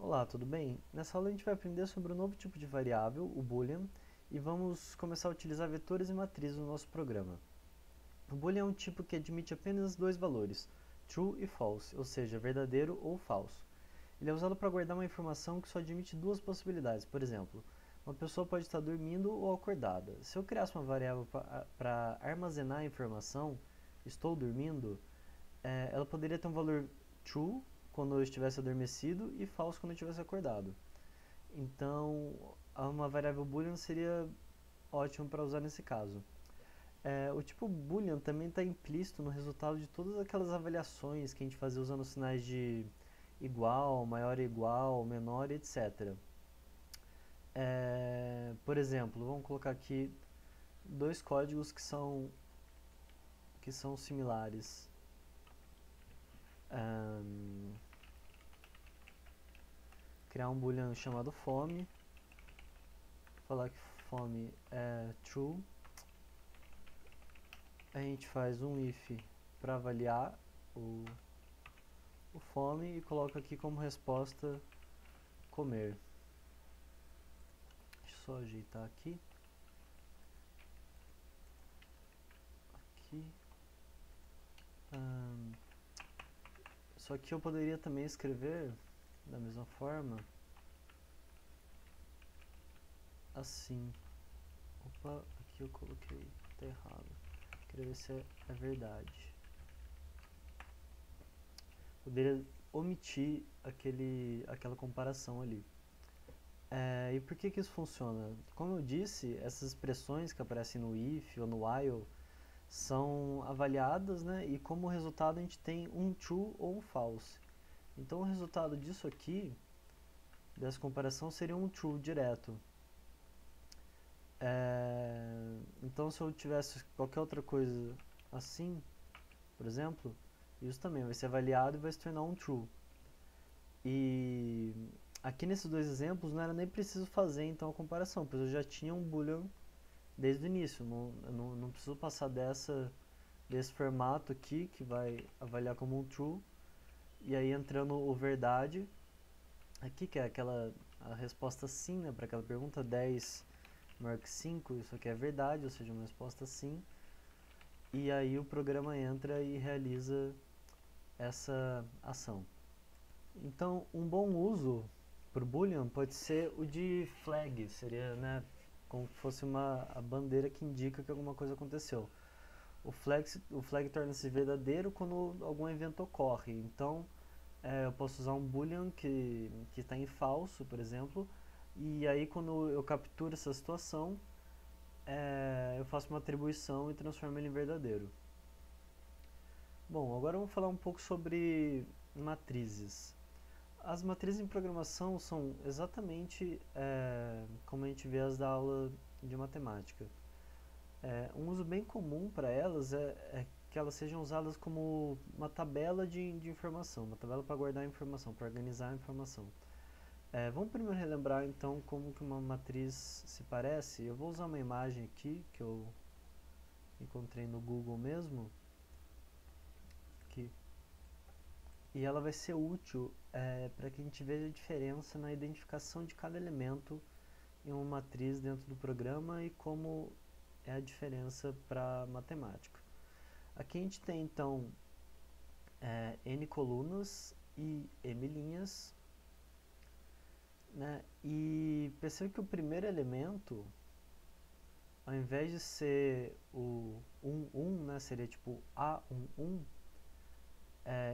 Olá, tudo bem? Nessa aula a gente vai aprender sobre um novo tipo de variável, o Boolean, e vamos começar a utilizar vetores e matrizes no nosso programa. O Boolean é um tipo que admite apenas dois valores, true e false, ou seja, verdadeiro ou falso. Ele é usado para guardar uma informação que só admite duas possibilidades. Por exemplo, uma pessoa pode estar dormindo ou acordada. Se eu criasse uma variável para armazenar a informação, estou dormindo, ela poderia ter um valor true quando eu estivesse adormecido e false quando eu estivesse acordado. Então, uma variável boolean seria ótimo para usar nesse caso. O tipo boolean também está implícito no resultado de todas aquelas avaliações que a gente fazia usando sinais de igual, maior ou igual, menor, etc. Por exemplo, vamos colocar aqui dois códigos que são similares. Criar um boolean chamado fome, falar que fome é true. A gente faz um if para avaliar o fome e coloca aqui como resposta comer. Deixa eu só ajeitar aqui. Aqui. Só que eu poderia também escrever da mesma forma assim. Opa, aqui eu coloquei, tá errado. Queria ver se é verdade. Poderia omitir aquela comparação ali. E por que isso funciona? Como eu disse, essas expressões que aparecem no if ou no while são avaliadas, né, e como resultado a gente tem um true ou um false. Então o resultado disso aqui, dessa comparação, seria um true direto. Então se eu tivesse qualquer outra coisa assim, por exemplo, isso também vai ser avaliado e vai se tornar um true. E aqui nesses dois exemplos não era nem preciso fazer então a comparação, pois eu já tinha um boolean desde o início, não preciso passar desse formato aqui, que vai avaliar como um true, e aí entrando o verdade, aqui que é a resposta sim, né, para aquela pergunta, 10 maior que 5, isso aqui é verdade, ou seja, uma resposta sim, e aí o programa entra e realiza essa ação. Então, um bom uso para o Boolean pode ser o de flag, seria, né, como se fosse a bandeira que indica que alguma coisa aconteceu. O flag torna-se verdadeiro quando algum evento ocorre. Então, eu posso usar um boolean que está em falso, por exemplo, e aí quando eu capturo essa situação, eu faço uma atribuição e transformo ele em verdadeiro. Bom, agora vamos falar um pouco sobre matrizes. As matrizes em programação são exatamente como a gente vê as da aula de matemática. Um uso bem comum para elas é que elas sejam usadas como uma tabela de informação, uma tabela para guardar a informação, para organizar a informação. Vamos primeiro relembrar então como que uma matriz se parece. Eu vou usar uma imagem aqui que eu encontrei no Google mesmo, aqui, e ela vai ser útil para que a gente veja a diferença na identificação de cada elemento em uma matriz dentro do programa e como é a diferença para matemática. Aqui a gente tem então n colunas e m linhas, né? E percebe que o primeiro elemento, ao invés de ser o 1, 1, né, seria tipo A1, 1,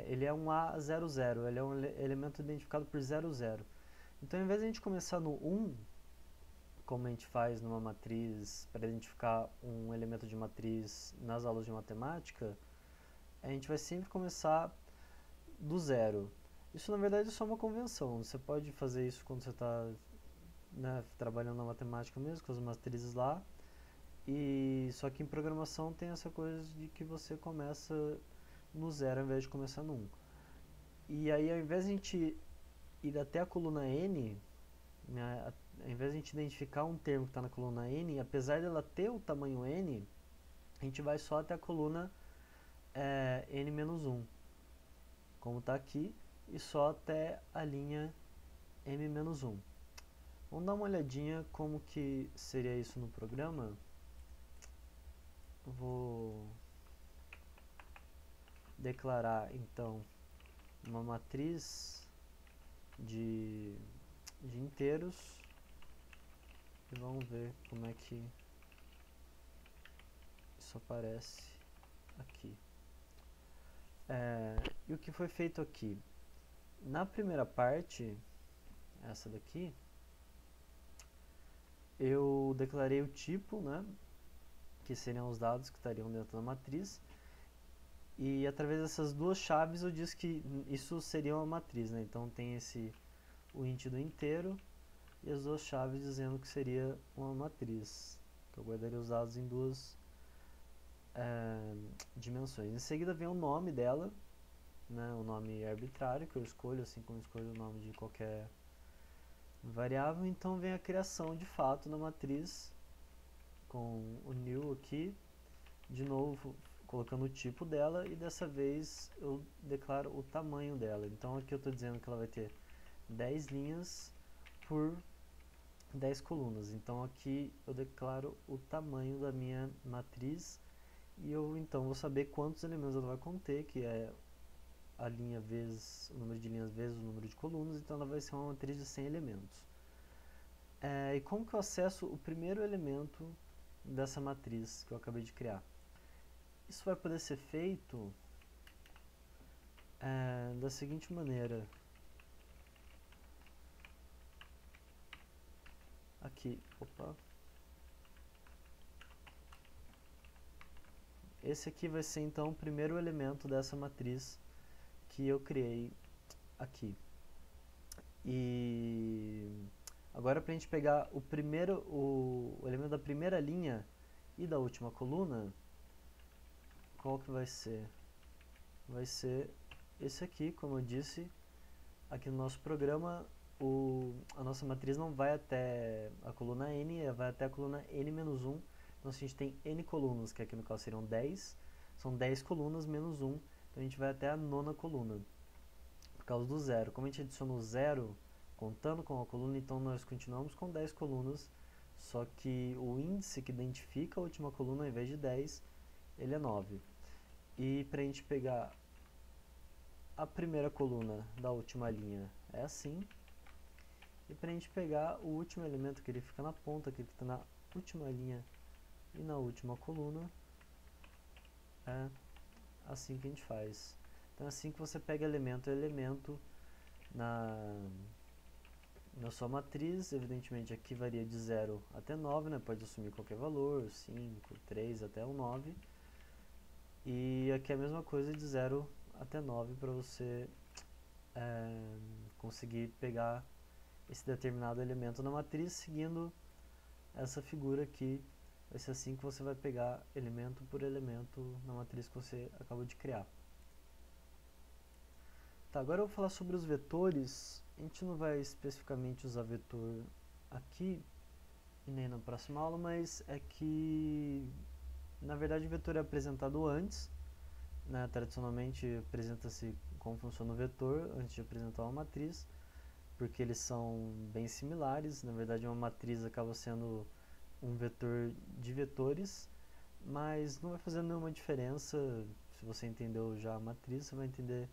ele é um A00, ele é um elemento identificado por 00. Então, ao invés de a gente começar no 1, como a gente faz numa matriz para identificar um elemento de matriz nas aulas de matemática, a gente vai sempre começar do zero. Isso na verdade é só uma convenção. Você pode fazer isso quando você está, né, trabalhando na matemática mesmo, com as matrizes lá. E só que em programação tem essa coisa de que você começa no zero ao invés de começar no 1. E aí ao invés de a gente ir até a coluna n, né, ao invés de a gente identificar um termo que está na coluna n, apesar dela ter o tamanho n, a gente vai só até a coluna n-1, como está aqui, e só até a linha m-1. Vamos dar uma olhadinha como que seria isso no programa. Vou declarar então uma matriz de inteiros e vamos ver como é que isso aparece aqui. E o que foi feito aqui? Na primeira parte, essa daqui, eu declarei o tipo, né, que seriam os dados que estariam dentro da matriz, e através dessas duas chaves eu disse que isso seria uma matriz, né? Então tem o int do inteiro e as duas chaves dizendo que seria uma matriz. Então eu guardaria os dados em duas dimensões. Em seguida vem o nome dela, né? O nome arbitrário que eu escolho, assim como eu escolho o nome de qualquer variável. Então vem a criação de fato da matriz com o new aqui, de novo colocando o tipo dela, e dessa vez eu declaro o tamanho dela. Então aqui eu estou dizendo que ela vai ter 10 linhas por 10 colunas. Então aqui eu declaro o tamanho da minha matriz e eu então vou saber quantos elementos ela vai conter, que é a linha vezes o número de linhas vezes o número de colunas. Então ela vai ser uma matriz de 100 elementos. E como que eu acesso o primeiro elemento dessa matriz que eu acabei de criar? Isso vai poder ser feito da seguinte maneira. Aqui, opa. Esse aqui vai ser então o primeiro elemento dessa matriz que eu criei aqui. E agora para a gente pegar o elemento da primeira linha e da última coluna, qual que vai ser? Vai ser esse aqui, como eu disse, aqui no nosso programa, a nossa matriz não vai até a coluna n, vai até a coluna n-1. Então, se a gente tem n colunas, que aqui no caso seriam 10, são 10 colunas menos 1, então a gente vai até a nona coluna, por causa do zero. Como a gente adicionou zero contando com a coluna, então nós continuamos com 10 colunas, só que o índice que identifica a última coluna, ao invés de 10, ele é 9. E para a gente pegar a primeira coluna da última linha é assim, e para a gente pegar o último elemento, que ele fica na ponta, que ele está na última linha e na última coluna, é assim que a gente faz. Então é assim que você pega elemento a elemento na sua matriz. Evidentemente aqui varia de 0 até 9, né? Pode assumir qualquer valor, 5, 3 até o 9. E aqui é a mesma coisa de 0 até 9 para você conseguir pegar esse determinado elemento na matriz seguindo essa figura aqui. Vai ser assim que você vai pegar elemento por elemento na matriz que você acabou de criar. Tá, agora eu vou falar sobre os vetores. A gente não vai especificamente usar vetor aqui e nem na próxima aula, mas é que na verdade o vetor é apresentado antes, né? Tradicionalmente apresenta-se como funciona o vetor antes de apresentar uma matriz, porque eles são bem similares. Na verdade uma matriz acaba sendo um vetor de vetores, mas não vai fazer nenhuma diferença. Se você entendeu já a matriz, você vai entender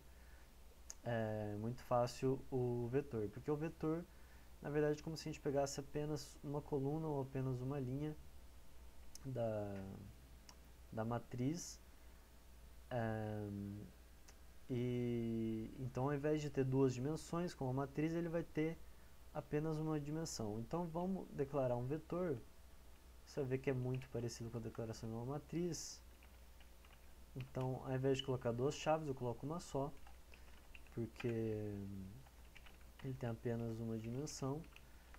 muito fácil o vetor, porque o vetor, na verdade, é como se a gente pegasse apenas uma coluna ou apenas uma linha da matriz, e então ao invés de ter duas dimensões como a matriz, ele vai ter apenas uma dimensão. Então vamos declarar um vetor. Você vai ver que é muito parecido com a declaração de uma matriz. Então, ao invés de colocar duas chaves, eu coloco uma só, porque ele tem apenas uma dimensão.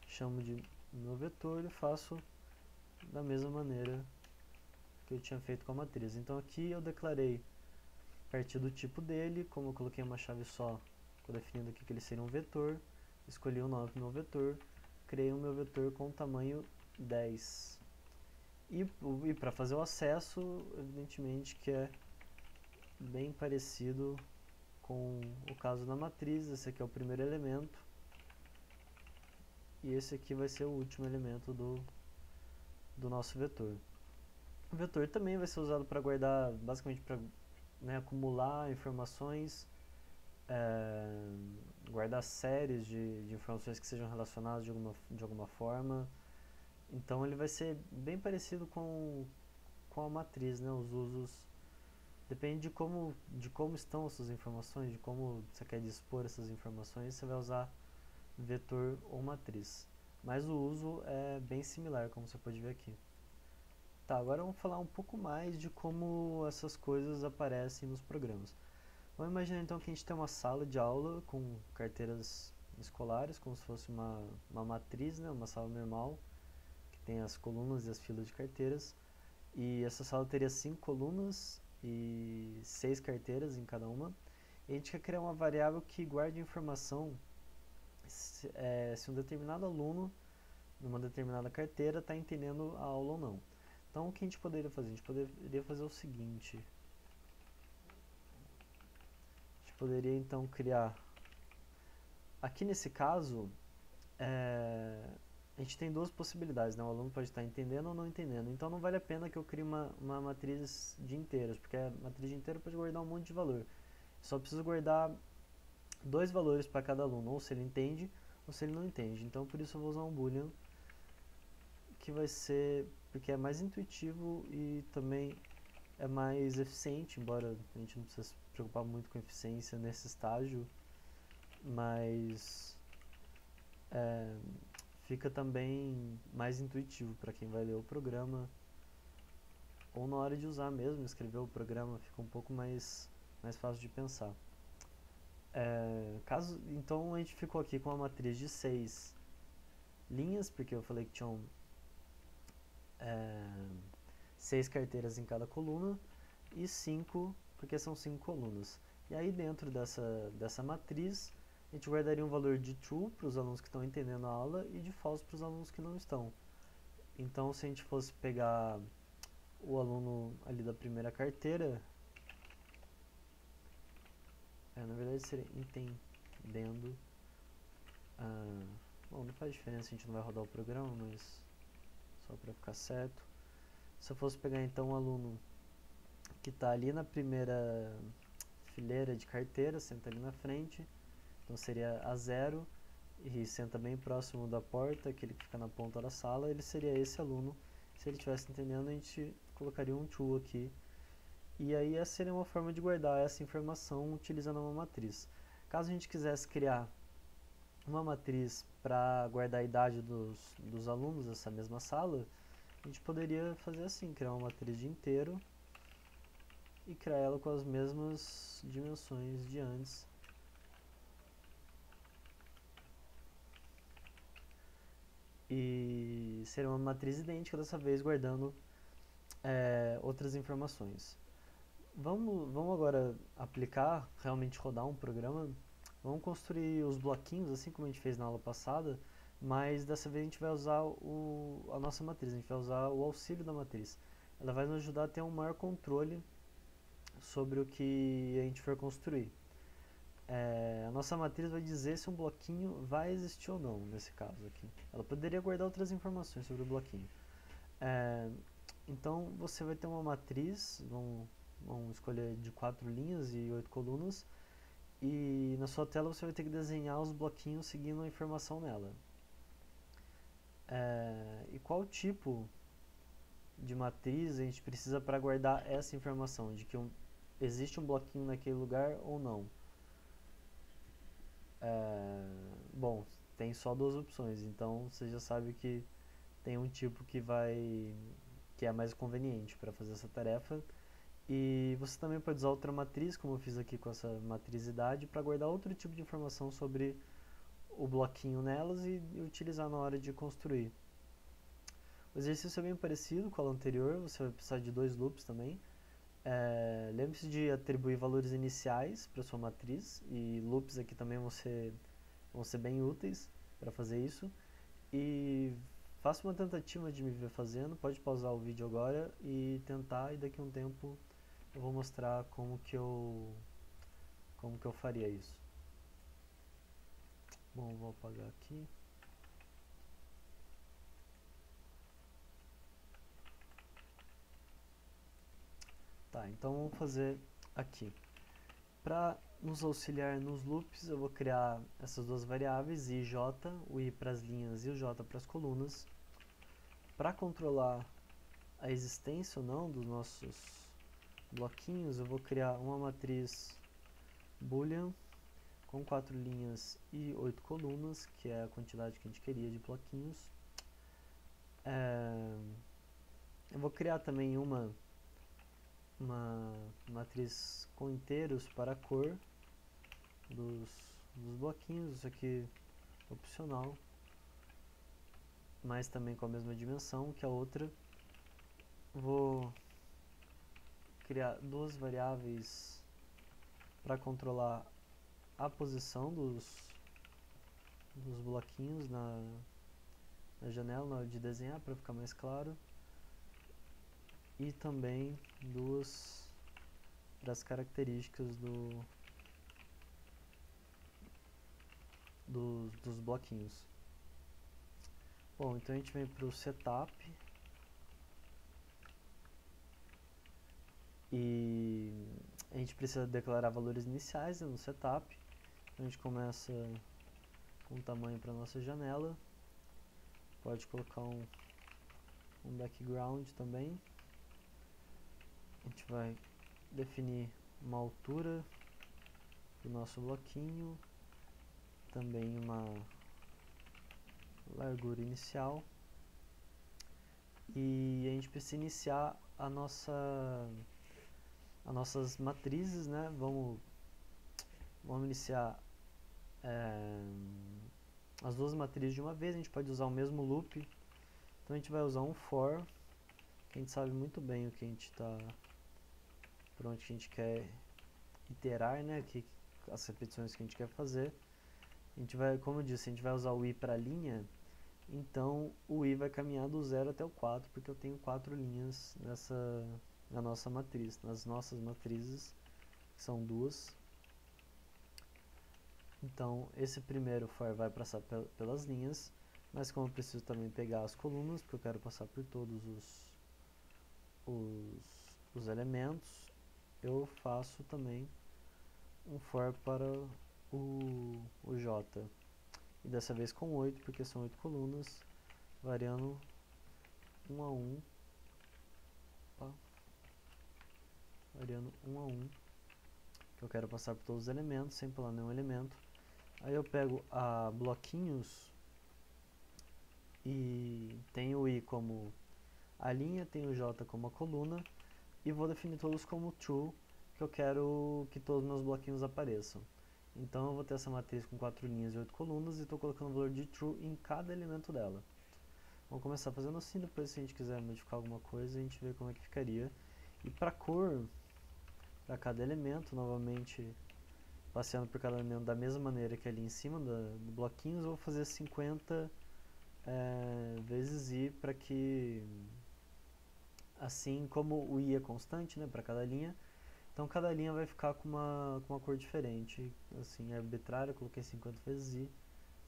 Chamo de meu vetor e faço da mesma maneira que eu tinha feito com a matriz. Então aqui eu declarei a partir do tipo dele, como eu coloquei uma chave só, estou definindo aqui que ele seria um vetor, escolhi o nome do meu vetor, criei o meu vetor com tamanho 10. E para fazer o acesso, evidentemente que é bem parecido com o caso da matriz. Esse aqui é o primeiro elemento, e esse aqui vai ser o último elemento do nosso vetor. O vetor também vai ser usado para guardar, basicamente para, né, acumular informações, guardar séries de informações que sejam relacionadas de alguma forma. Então ele vai ser bem parecido com a matriz, né? Os usos depende de como estão essas informações, de como você quer dispor essas informações, você vai usar vetor ou matriz. Mas o uso é bem similar, como você pode ver aqui. Tá, agora vamos falar um pouco mais de como essas coisas aparecem nos programas. Vamos imaginar então que a gente tem uma sala de aula com carteiras escolares, como se fosse uma matriz, né? Uma sala normal, que tem as colunas e as filas de carteiras. E essa sala teria 5 colunas e 6 carteiras em cada uma. E a gente quer criar uma variável que guarde informação se um determinado aluno, numa determinada carteira, está entendendo a aula ou não. Então o que a gente poderia fazer? A gente poderia fazer o seguinte. A gente poderia então criar... Aqui nesse caso, a gente tem duas possibilidades, né? O aluno pode estar entendendo ou não entendendo. Então não vale a pena que eu crie uma matriz de inteiros, porque a matriz de inteiro pode guardar um monte de valor. Só preciso guardar 2 valores para cada aluno, ou se ele entende ou se ele não entende. Então por isso eu vou usar um boolean, que vai ser, porque é mais intuitivo e também é mais eficiente, embora a gente não precise se preocupar muito com eficiência nesse estágio, mas fica também mais intuitivo para quem vai ler o programa, ou na hora de usar mesmo, escrever o programa fica um pouco mais fácil de pensar. Então a gente ficou aqui com uma matriz de 6 linhas, porque eu falei que tinham 6 carteiras em cada coluna, e 5, porque são 5 colunas. E aí dentro dessa matriz, a gente guardaria um valor de true para os alunos que estão entendendo a aula e de false para os alunos que não estão. Então se a gente fosse pegar o aluno ali da primeira carteira, na verdade seria entendendo. Bom, não faz diferença, a gente não vai rodar o programa, mas só para ficar certo. Se eu fosse pegar então um aluno que está ali na primeira fileira de carteira, senta ali na frente, então seria A0, e senta bem próximo da porta, aquele que fica na ponta da sala, ele seria esse aluno. Se ele estivesse entendendo, a gente colocaria um true aqui. E aí essa seria uma forma de guardar essa informação utilizando uma matriz. Caso a gente quisesse criar uma matriz para guardar a idade dos alunos dessa mesma sala, a gente poderia fazer assim, criar uma matriz de inteiro e criar ela com as mesmas dimensões de antes. E seria uma matriz idêntica dessa vez, guardando outras informações. Vamos agora aplicar, realmente rodar um programa. Vamos construir os bloquinhos, assim como a gente fez na aula passada, mas dessa vez a gente vai usar a nossa matriz, a gente vai usar o auxílio da matriz. Ela vai nos ajudar a ter um maior controle sobre o que a gente for construir. A nossa matriz vai dizer se um bloquinho vai existir ou não, nesse caso aqui. Ela poderia guardar outras informações sobre o bloquinho. Então você vai ter uma matriz, vamos escolher de 4 linhas e 8 colunas, e na sua tela você vai ter que desenhar os bloquinhos seguindo a informação nela. E qual tipo de matriz a gente precisa para guardar essa informação, de que existe um bloquinho naquele lugar ou não? Bom, tem só 2 opções, então você já sabe que tem um tipo que é mais conveniente para fazer essa tarefa. E você também pode usar outra matriz, como eu fiz aqui com essa matriz idade, para guardar outro tipo de informação sobre o bloquinho nelas e utilizar na hora de construir. O exercício é bem parecido com o anterior, você vai precisar de 2 loops também. Lembre-se de atribuir valores iniciais para sua matriz, e loops aqui também vão ser bem úteis para fazer isso. E faça uma tentativa de me ver fazendo, pode pausar o vídeo agora e tentar, e daqui a um tempo eu vou mostrar como que eu faria isso. Bom, vou apagar aqui. Tá, então vamos fazer aqui. Para nos auxiliar nos loops, eu vou criar essas duas variáveis, i e j, o i para as linhas e o j para as colunas. Para controlar a existência ou não dos nossos bloquinhos, eu vou criar uma matriz boolean com 4 linhas e 8 colunas, que é a quantidade que a gente queria de bloquinhos. Eu vou criar também uma matriz com inteiros para a cor dos bloquinhos, isso aqui é opcional, mas também com a mesma dimensão que a outra. Vou criar duas variáveis para controlar a posição dos bloquinhos na janela na hora de desenhar, para ficar mais claro, e também duas das características dos bloquinhos. Bom, então a gente vem para o setup e a gente precisa declarar valores iniciais, né, no setup. Então a gente começa com o tamanho para nossa janela, pode colocar um background também. A gente vai definir uma altura do nosso bloquinho, também uma largura inicial, e a gente precisa iniciar as nossas matrizes, né? Vamos iniciar as duas matrizes de uma vez. A gente pode usar o mesmo loop, então a gente vai usar um for, que a gente sabe muito bem o que a gente está, por onde a gente quer iterar, né? As repetições que a gente quer fazer. A gente vai, como eu disse, a gente vai usar o i para linha, então o i vai caminhar do 0 até o 4, porque eu tenho 4 linhas na nossa matriz, nas nossas matrizes, que são duas. Então esse primeiro for vai passar pelas linhas, mas como eu preciso também pegar as colunas, porque eu quero passar por todos os elementos, eu faço também um for para o j, e dessa vez com 8, porque são 8 colunas, variando 1 a 1, variando 1 a 1, que eu quero passar por todos os elementos, sem pular nenhum elemento. Aí eu pego a bloquinhos e tenho o i como a linha, tenho o j como a coluna, e vou definir todos como true, que eu quero que todos os meus bloquinhos apareçam. Então eu vou ter essa matriz com 4 linhas e 8 colunas, e estou colocando o valor de true em cada elemento dela. Vamos começar fazendo assim, depois se a gente quiser modificar alguma coisa, a gente vê como é que ficaria. E para cor, para cada elemento, novamente passeando por cada elemento da mesma maneira que ali em cima do bloquinhos, eu vou fazer 50 vezes i, para que, assim como o i é constante, né, para cada linha, então cada linha vai ficar com uma cor diferente. Assim, é arbitrário, eu coloquei 50 vezes i,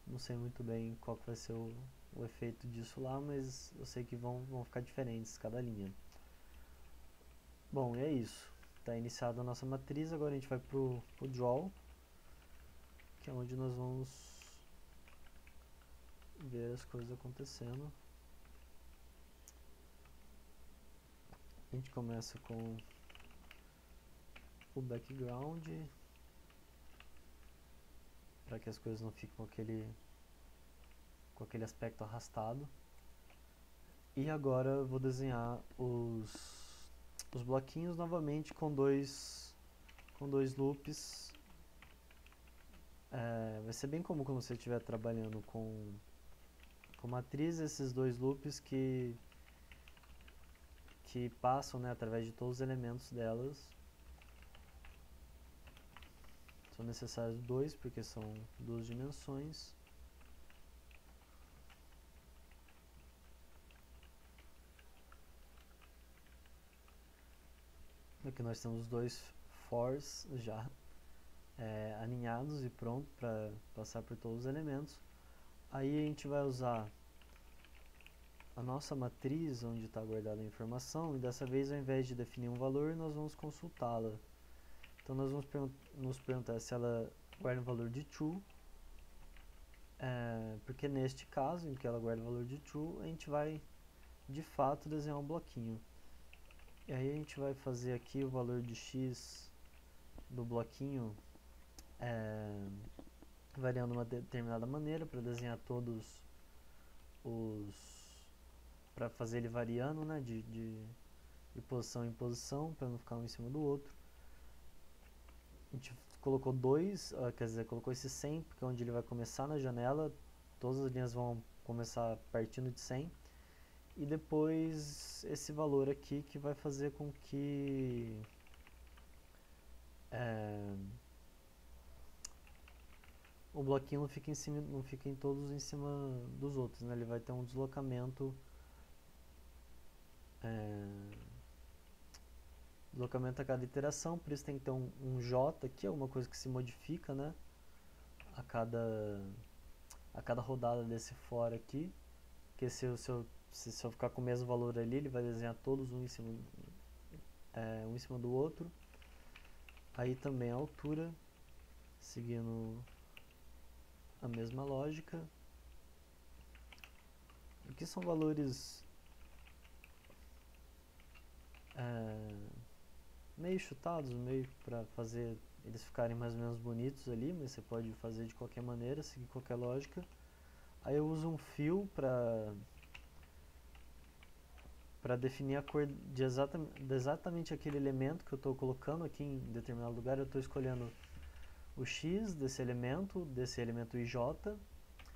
não sei muito bem qual que vai ser o efeito disso lá, mas eu sei que vão ficar diferentes cada linha. Bom, e é isso. Está iniciada a nossa matriz, agora a gente vai para o draw, que é onde nós vamos ver as coisas acontecendo. A gente começa com o background, para que as coisas não fiquem com aquele aspecto arrastado. E agora eu vou desenhar os bloquinhos novamente com dois loops. Vai ser bem comum quando você estiver trabalhando com matriz, esses dois loops que passam, né, através de todos os elementos delas. São necessários dois, porque são duas dimensões. Aqui nós temos dois fors já alinhados e pronto para passar por todos os elementos. Aí a gente vai usar a nossa matriz onde está guardada a informação, e dessa vez, ao invés de definir um valor, nós vamos consultá-la. Então nós vamos nos perguntar se ela guarda o valor de true, porque neste caso, em que ela guarda o valor de true, a gente vai de fato desenhar um bloquinho. E aí a gente vai fazer aqui o valor de x do bloquinho variando de uma determinada maneira para desenhar todos para fazer ele variando, né, de posição em posição, para não ficar um em cima do outro. A gente colocou colocou esse 100, porque é onde ele vai começar na janela, todas as linhas vão começar partindo de 100, e depois esse valor aqui que vai fazer com que o bloquinho não fique todos em cima dos outros, né? Ele vai ter um deslocamento a cada iteração, por isso tem que ter um J aqui, alguma coisa que se modifica, né? A cada rodada desse for aqui, porque se eu ficar com o mesmo valor ali, ele vai desenhar todos um em cima do outro. Aí também a altura, seguindo a mesma lógica. Aqui são valores meio chutados, meio para fazer eles ficarem mais ou menos bonitos ali, mas você pode fazer de qualquer maneira, seguir qualquer lógica. Aí eu uso um fill para definir a cor de exatamente aquele elemento que eu estou colocando aqui em determinado lugar. Eu estou escolhendo o x desse elemento ij,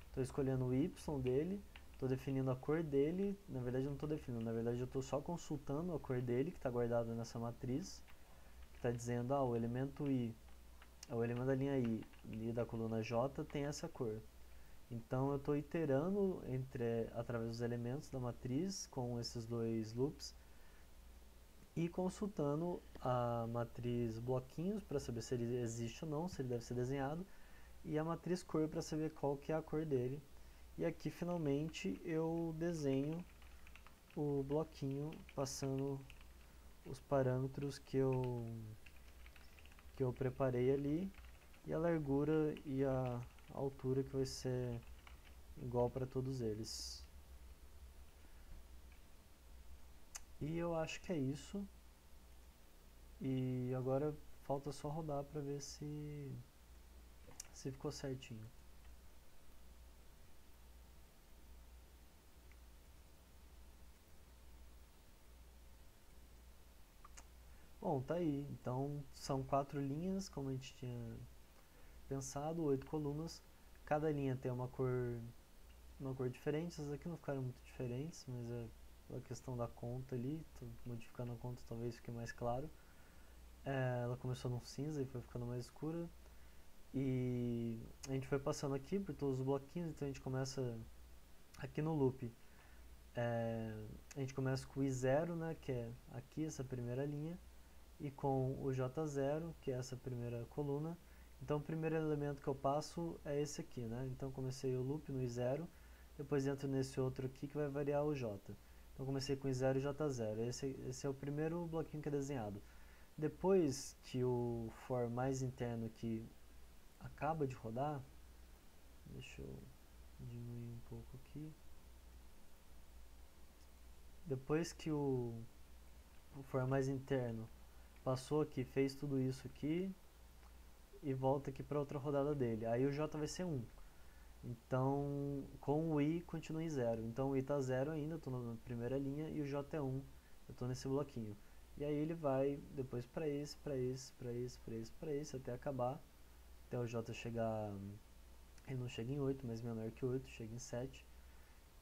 estou escolhendo o y dele, estou definindo a cor dele. Na verdade eu não estou definindo, na verdade eu estou só consultando a cor dele, que está guardada nessa matriz, que está dizendo, o elemento i, o elemento da linha i e da coluna j tem essa cor. Então eu estou iterando através dos elementos da matriz com esses dois loops e consultando a matriz bloquinhos para saber se ele existe ou não, se ele deve ser desenhado, e a matriz cor para saber qual que é a cor dele. E aqui finalmente eu desenho o bloquinho passando os parâmetros que eu preparei ali, e a largura e a altura que vai ser igual para todos eles. E eu acho que é isso. E agora falta só rodar para ver se ficou certinho. Bom, tá aí. Então são 4 linhas, como a gente tinha pensado, 8 colunas. Cada linha tem uma cor diferente. Essas aqui não ficaram muito diferentes, mas é a questão da conta ali. Tô modificando a conta, talvez fique mais claro. Ela começou num cinza e foi ficando mais escura. E a gente foi passando aqui por todos os bloquinhos, então a gente começa aqui no loop. A gente começa com o I0, né, que é aqui essa primeira linha, e com o J0, que é essa primeira coluna. Então o primeiro elemento que eu passo é esse aqui, né? Então comecei o loop no I0, depois entro nesse outro aqui que vai variar o J. Então comecei com I0 e J0. Esse é o primeiro bloquinho que é desenhado. Depois que o for mais interno aqui acaba de rodar, deixa eu diminuir um pouco aqui. Depois que o for mais interno passou aqui, fez tudo isso aqui e volta aqui para outra rodada dele. Aí o J vai ser 1. Então, com o I continua em 0. Então o I está 0 ainda, eu estou na primeira linha, e o J é 1, eu estou nesse bloquinho. E aí ele vai depois para esse, para esse, para esse, para esse, para esse, até acabar, até o J chegar, ele não chega em 8, mas menor que 8, chega em 7.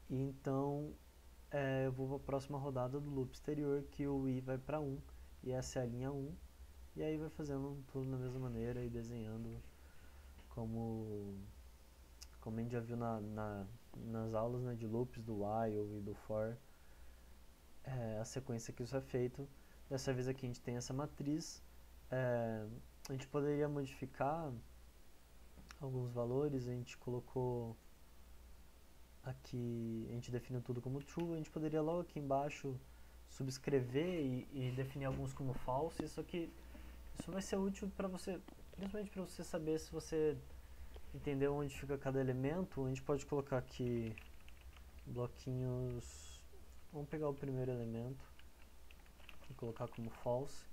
E então eu vou para a próxima rodada do loop exterior, que o I vai para 1, e essa é a linha 1, e aí vai fazendo tudo da mesma maneira e desenhando como a gente já viu nas aulas, né, de loops do while e do for, a sequência que isso é feito. Dessa vez aqui a gente tem essa matriz, a gente poderia modificar alguns valores, a gente colocou aqui a gente definiu tudo como true, a gente poderia logo aqui embaixo subscrever e definir alguns como false. Isso vai ser útil para você, principalmente para você saber se você entendeu onde fica cada elemento. A gente pode colocar aqui bloquinhos. Vamos pegar o primeiro elemento e colocar como false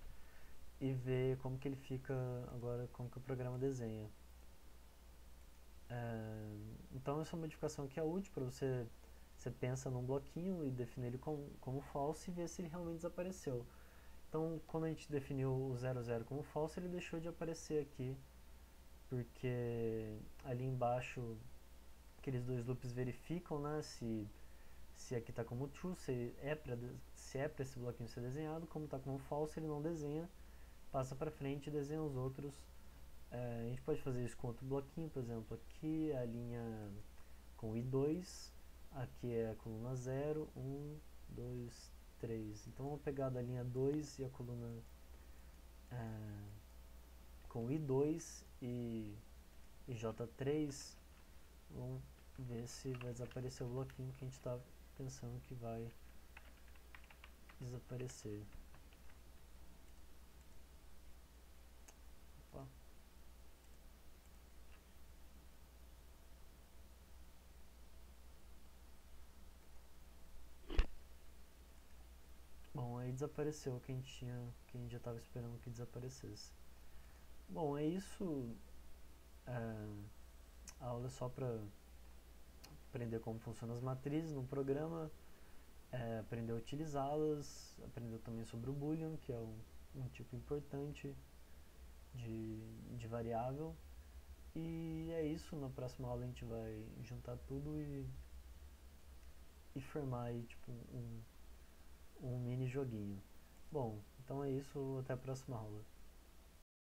e ver como que ele fica agora, como que o programa desenha. Então essa modificação aqui é útil para você pensa num bloquinho e definir ele como false e ver se ele realmente desapareceu. Então quando a gente definiu o 00 como false, ele deixou de aparecer aqui, porque ali embaixo aqueles dois loops verificam, né, se aqui está como true, se é para esse bloquinho ser desenhado. Como está como false, ele não desenha, passa para frente e desenha os outros. A gente pode fazer isso com outro bloquinho, por exemplo, aqui a linha com I2, aqui é a coluna 0, 1, 2, 3. Então vamos pegar da linha 2 e a coluna com I2 e J3. Vamos ver se vai desaparecer o bloquinho que a gente está pensando que vai desaparecer. Opa. Bom, aí desapareceu o que a gente já estava esperando que desaparecesse. Bom, é isso. A aula é só para aprender como funcionam as matrizes no programa, aprender a utilizá-las, aprender também sobre o Boolean, que é um tipo importante de variável. E é isso. Na próxima aula a gente vai juntar tudo e formar aí tipo um mini joguinho. Bom, então é isso, até a próxima aula.